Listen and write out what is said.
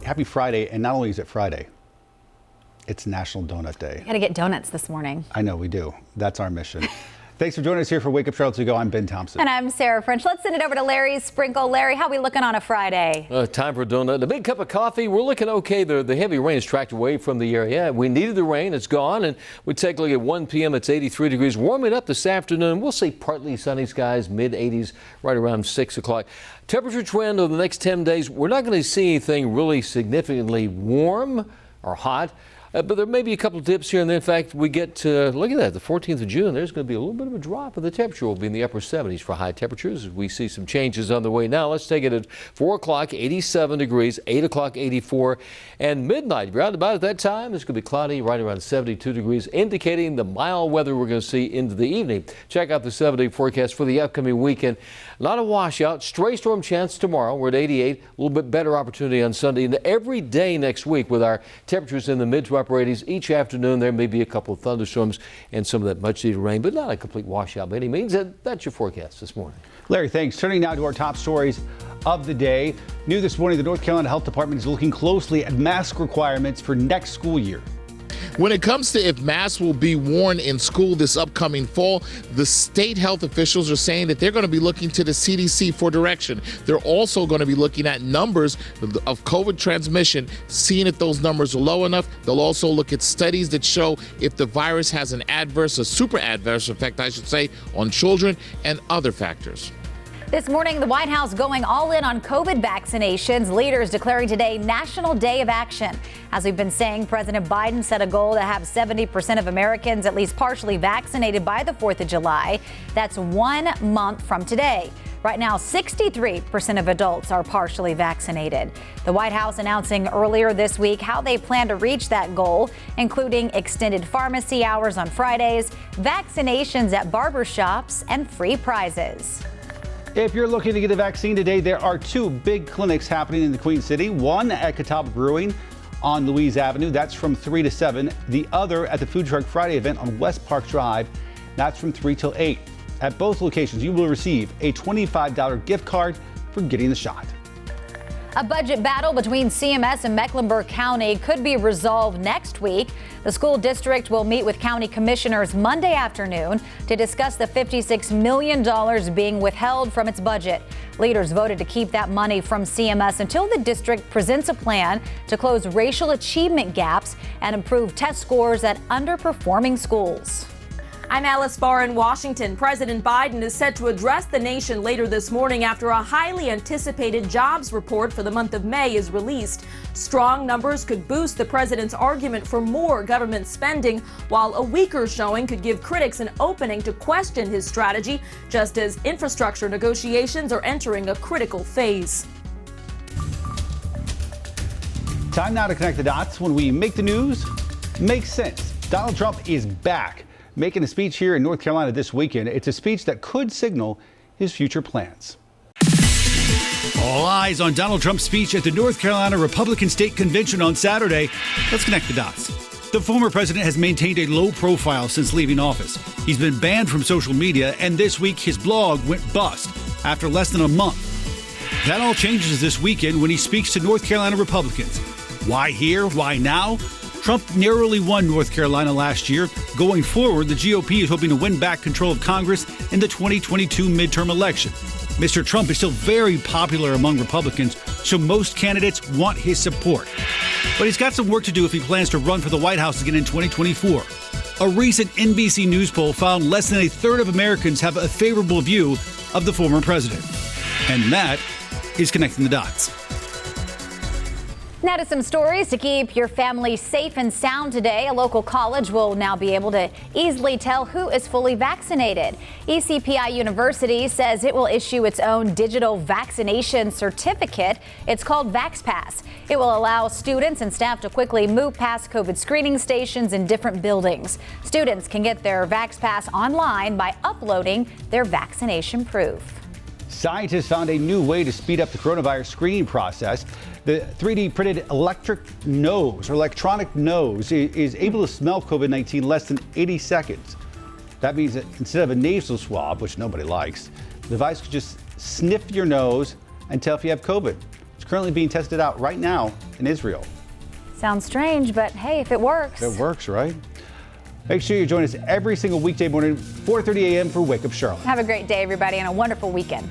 happy Friday. And not only is it Friday, it's National Donut Day. Gotta get donuts this morning. I know we do. That's our mission. Thanks for joining us here for Wake Up Charlotte to Go. I'm Ben Thompson. And I'm Sarah French. Let's send it over to Larry Sprinkle. Larry, how are we looking on a Friday? Time for a donut and a big cup of coffee. We're looking okay. The heavy rain is tracked away from the area. We needed the rain. It's gone. And we take a look at 1 p.m. It's 83 degrees. Warming up this afternoon. We'll see partly sunny skies, mid-80s, right around 6 o'clock. Temperature trend over the next 10 days. We're not going to see anything really significantly warm or hot. But there may be a couple of dips here and there. In fact, we get to, look at that, the 14th of June, there's going to be a little bit of a drop, and the temperature will be in the upper 70s for high temperatures. We see some changes on the way now. Let's take it at 4 o'clock, 87 degrees, 8 o'clock, 84, and midnight. Around about at that time, it's going to be cloudy, right around 72 degrees, indicating the mild weather we're going to see into the evening. Check out the 7-day forecast for the upcoming weekend. A lot of washout, stray storm chance tomorrow. We're at 88, a little bit better opportunity on Sunday, and every day next week with our temperatures in the mid to upper 80s. Each afternoon there may be a couple of thunderstorms and some of that much needed rain, but not a complete washout by any means. That's your forecast this morning. Larry, thanks. Turning now to our top stories of the day. New this morning, the North Carolina Health Department is looking closely at mask requirements for next school year. When it comes to if masks will be worn in school this upcoming fall, the state health officials are saying that they're going to be looking to the CDC for direction. They're also going to be looking at numbers of COVID transmission, seeing if those numbers are low enough. They'll also look at studies that show if the virus has an adverse, a super adverse effect, I should say, on children and other factors. This morning, the White House going all in on COVID vaccinations. Leaders declaring today National Day of Action. As we've been saying, President Biden set a goal to have 70% of Americans at least partially vaccinated by the 4th of July. That's 1 month from today. Right now, 63% of adults are partially vaccinated. The White House announcing earlier this week how they plan to reach that goal, including extended pharmacy hours on Fridays, vaccinations at barbershops, and free prizes. If you're looking to get a vaccine today, there are 2 big clinics happening in the Queen City. One at Catawba Brewing on Louise Avenue. That's from 3 to 7. The other at the Food Truck Friday event on West Park Drive. That's from 3 till 8. At both locations, you will receive a $25 gift card for getting the shot. A budget battle between CMS and Mecklenburg County could be resolved next week. The school district will meet with county commissioners Monday afternoon to discuss the $56 million being withheld from its budget. Leaders voted to keep that money from CMS until the district presents a plan to close racial achievement gaps and improve test scores at underperforming schools. I'm Alice Barr in Washington. President Biden is set to address the nation later this morning after a highly anticipated jobs report for the month of May is released. Strong numbers could boost the president's argument for more government spending, while a weaker showing could give critics an opening to question his strategy, just as infrastructure negotiations are entering a critical phase. Time now to connect the dots. When we make the news, make sense. Donald Trump is back, making a speech here in North Carolina this weekend. It's a speech that could signal his future plans. All eyes on Donald Trump's speech at the North Carolina Republican State Convention on Saturday. Let's connect the dots. The former president has maintained a low profile since leaving office. He's been banned from social media, and this week his blog went bust after less than a month. That all changes this weekend when he speaks to North Carolina Republicans. Why here? Why now? Trump narrowly won North Carolina last year. Going forward, the GOP is hoping to win back control of Congress in the 2022 midterm election. Mr. Trump is still very popular among Republicans, so most candidates want his support. But he's got some work to do if he plans to run for the White House again in 2024. A recent NBC News poll found less than a third of Americans have a favorable view of the former president. And that is connecting the dots. Now to some stories to keep your family safe and sound today. A local college will now be able to easily tell who is fully vaccinated. ECPI University says it will issue its own digital vaccination certificate. It's called VaxPass. It will allow students and staff to quickly move past COVID screening stations in different buildings. Students can get their VaxPass online by uploading their vaccination proof. Scientists found a new way to speed up the coronavirus screening process. The 3D printed electronic nose is able to smell COVID-19 less than 80 seconds. That means that instead of a nasal swab, which nobody likes, the device could just sniff your nose and tell if you have COVID. It's currently being tested out right now in Israel. Sounds strange, but hey, if it works. It works, right? Make sure you join us every single weekday morning, 4:30 a.m. for Wake Up Charlotte. Have a great day, everybody, and a wonderful weekend.